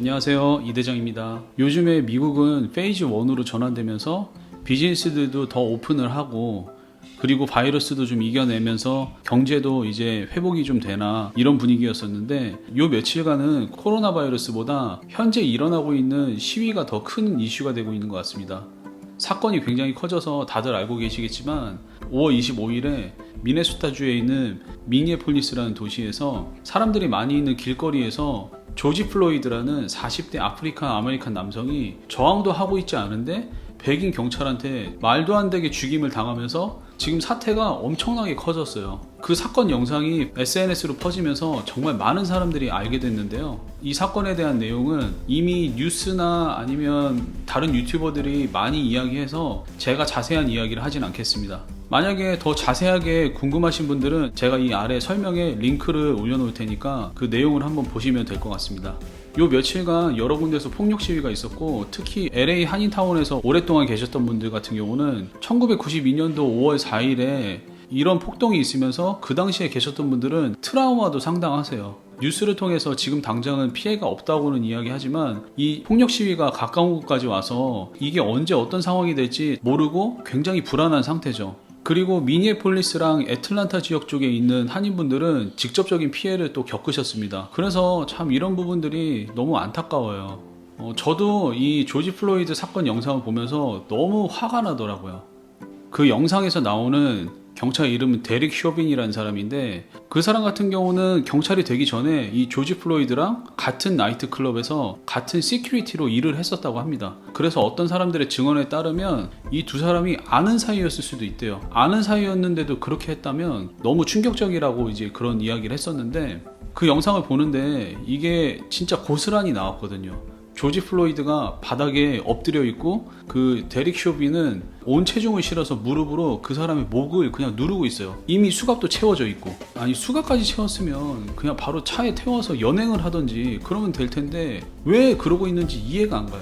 안녕하세요, 이 대장입니다. 요즘에 미국은 페이즈 1으로 전환되면서 비즈니스들도 더 오픈을 하고, 그리고 바이러스도 좀 이겨내면서 경제도 이제 회복이 좀 되나 이런 분위기였었는데, 요 며칠간은 코로나 바이러스보다 현재 일어나고 있는 시위가 더 큰 이슈가 되고 있는 것 같습니다. 사건이 굉장히 커져서 다들 알고 계시겠지만 5월 25일에 미네소타주에 있는 미니애폴리스라는 도시에서 사람들이 많이 있는 길거리에서 조지 플로이드라는 40대 아프리카 아메리칸 남성이 저항도 하고 있지 않은데 백인 경찰한테 말도 안 되게 죽임을 당하면서 지금 사태가 엄청나게 커졌어요. 그 사건 영상이 SNS로 퍼지면서 정말 많은 사람들이 알게 됐는데요. 이 사건에 대한 내용은 이미 뉴스나 아니면 다른 유튜버들이 많이 이야기해서 제가 자세한 이야기를 하진 않겠습니다. 만약에 더 자세하게 궁금하신 분들은 제가 이 아래 설명에 링크를 올려놓을 테니까 그 내용을 한번 보시면 될 것 같습니다. 요 며칠간 여러 군데서 폭력 시위가 있었고, 특히 LA 한인타운에서 오랫동안 계셨던 분들 같은 경우는 1992년도 5월 4일에 이런 폭동이 있으면서 그 당시에 계셨던 분들은 트라우마도 상당하세요. 뉴스를 통해서 지금 당장은 피해가 없다고는 이야기하지만 이 폭력 시위가 가까운 곳까지 와서 이게 언제 어떤 상황이 될지 모르고 굉장히 불안한 상태죠. 그리고 미니애폴리스랑 애틀란타 지역 쪽에 있는 한인분들은 직접적인 피해를 또 겪으셨습니다. 그래서 참 이런 부분들이 너무 안타까워요. 저도 이 조지 플로이드 사건 영상을 보면서 너무 화가 나더라고요. 그 영상에서 나오는 경찰 이름은 데릭 쇼빈이라는 사람인데, 그 사람 같은 경우는 경찰이 되기 전에 이 조지 플로이드랑 같은 나이트클럽에서 같은 시큐리티로 일을 했었다고 합니다. 그래서 어떤 사람들의 증언에 따르면 이 두 사람이 아는 사이였을 수도 있대요. 아는 사이였는데도 그렇게 했다면 너무 충격적이라고 이제 그런 이야기를 했었는데, 그 영상을 보는데 이게 진짜 고스란히 나왔거든요. 조지 플로이드가 바닥에 엎드려 있고, 그 데릭 쇼비는 온 체중을 실어서 무릎으로 그 사람의 목을 그냥 누르고 있어요. 이미 수갑도 채워져 있고. 아니, 수갑까지 채웠으면 그냥 바로 차에 태워서 연행을 하던지 그러면 될 텐데 왜 그러고 있는지 이해가 안 가요.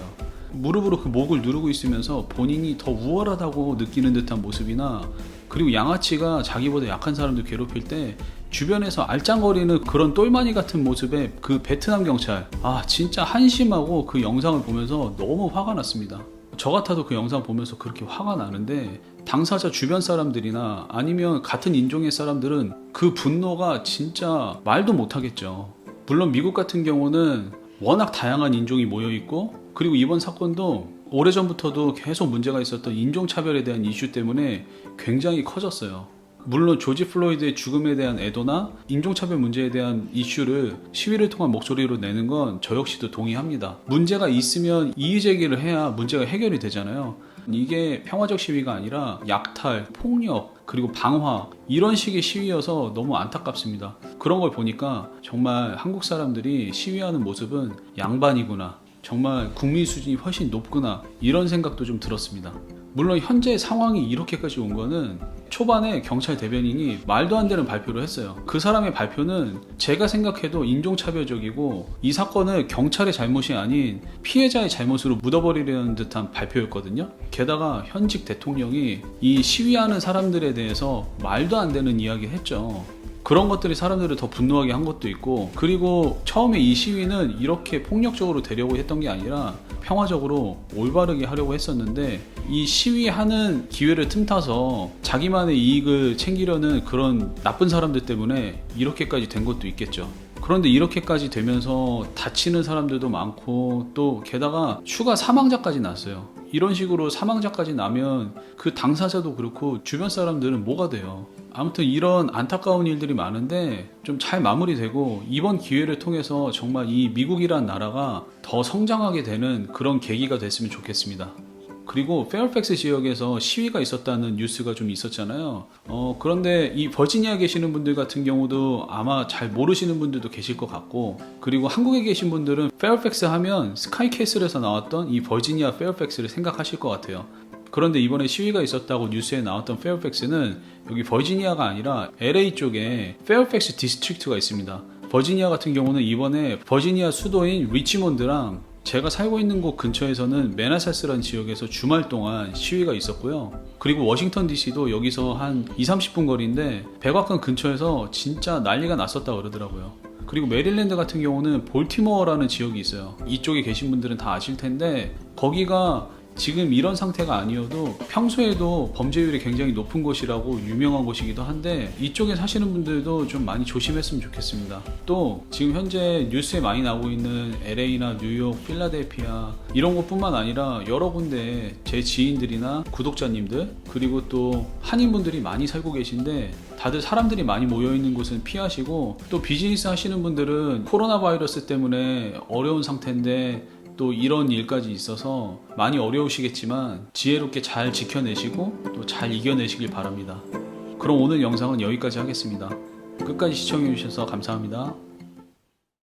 무릎으로 그 목을 누르고 있으면서 본인이 더 우월하다고 느끼는 듯한 모습이나, 그리고 양아치가 자기보다 약한 사람들 괴롭힐 때 주변에서 알짱거리는 그런 똘마니 같은 모습의 그 베트남 경찰, 진짜 한심하고 그 영상을 보면서 너무 화가 났습니다. 저 같아도 그 영상 보면서 그렇게 화가 나는데, 당사자 주변 사람들이나 아니면 같은 인종의 사람들은 그 분노가 진짜 말도 못하겠죠. 물론 미국 같은 경우는 워낙 다양한 인종이 모여있고, 그리고 이번 사건도 오래전부터도 계속 문제가 있었던 인종차별에 대한 이슈 때문에 굉장히 커졌어요. 물론 조지 플로이드의 죽음에 대한 애도나 인종차별 문제에 대한 이슈를 시위를 통한 목소리로 내는 건 저 역시도 동의합니다. 문제가 있으면 이의제기를 해야 문제가 해결이 되잖아요. 이게 평화적 시위가 아니라 약탈, 폭력, 그리고 방화, 이런 식의 시위여서 너무 안타깝습니다. 그런 걸 보니까 정말 한국 사람들이 시위하는 모습은 양반이구나, 정말 국민 수준이 훨씬 높구나, 이런 생각도 좀 들었습니다. 물론 현재 상황이 이렇게까지 온 거는 초반에 경찰 대변인이 말도 안 되는 발표를 했어요. 그 사람의 발표는 제가 생각해도 인종차별적이고, 이 사건을 경찰의 잘못이 아닌 피해자의 잘못으로 묻어버리려는 듯한 발표였거든요. 게다가 현직 대통령이 이 시위하는 사람들에 대해서 말도 안 되는 이야기를 했죠. 그런 것들이 사람들을 더 분노하게 한 것도 있고, 그리고 처음에 이 시위는 이렇게 폭력적으로 되려고 했던 게 아니라 평화적으로 올바르게 하려고 했었는데, 이 시위하는 기회를 틈타서 자기만의 이익을 챙기려는 그런 나쁜 사람들 때문에 이렇게까지 된 것도 있겠죠. 그런데 이렇게까지 되면서 다치는 사람들도 많고, 또 게다가 추가 사망자까지 났어요. 이런 식으로 사망자까지 나면 그 당사자도 그렇고 주변 사람들은 뭐가 돼요. 아무튼 이런 안타까운 일들이 많은데 좀 잘 마무리되고, 이번 기회를 통해서 정말 이 미국이란 나라가 더 성장하게 되는 그런 계기가 됐으면 좋겠습니다. 그리고 페어팩스 지역에서 시위가 있었다는 뉴스가 좀 있었잖아요. 그런데 이 버지니아 계시는 분들 같은 경우도 아마 잘 모르시는 분들도 계실 것 같고, 그리고 한국에 계신 분들은 페어팩스 하면 스카이캐슬에서 나왔던 이 버지니아 페어팩스를 생각하실 것 같아요. 그런데 이번에 시위가 있었다고 뉴스에 나왔던 페어팩스는 여기 버지니아가 아니라 LA 쪽에 페어팩스 디스트릭트가 있습니다. 버지니아 같은 경우는 이번에 버지니아 수도인 리치몬드랑 제가 살고 있는 곳 근처에서는 메나사스라는 지역에서 주말 동안 시위가 있었고요. 그리고 워싱턴 DC도 여기서 한 2-30분 거리인데 백악관 근처에서 진짜 난리가 났었다고 그러더라고요. 그리고 메릴랜드 같은 경우는 볼티모어라는 지역이 있어요. 이쪽에 계신 분들은 다 아실 텐데 거기가 지금 이런 상태가 아니어도 평소에도 범죄율이 굉장히 높은 곳이라고 유명한 곳이기도 한데 이쪽에 사시는 분들도 좀 많이 조심했으면 좋겠습니다. 또 지금 현재 뉴스에 많이 나오고 있는 LA나 뉴욕, 필라델피아 이런 곳뿐만 아니라 여러 군데 제 지인들이나 구독자님들 그리고 또 한인분들이 많이 살고 계신데 다들 사람들이 많이 모여있는 곳은 피하시고 또 비즈니스 하시는 분들은 코로나 바이러스 때문에 어려운 상태인데 또 이런 일까지 있어서 많이 어려우시겠지만 지혜롭게 잘 지켜내시고 또 잘 이겨내시길 바랍니다. 그럼 오늘 영상은 여기까지 하겠습니다. 끝까지 시청해주셔서 감사합니다.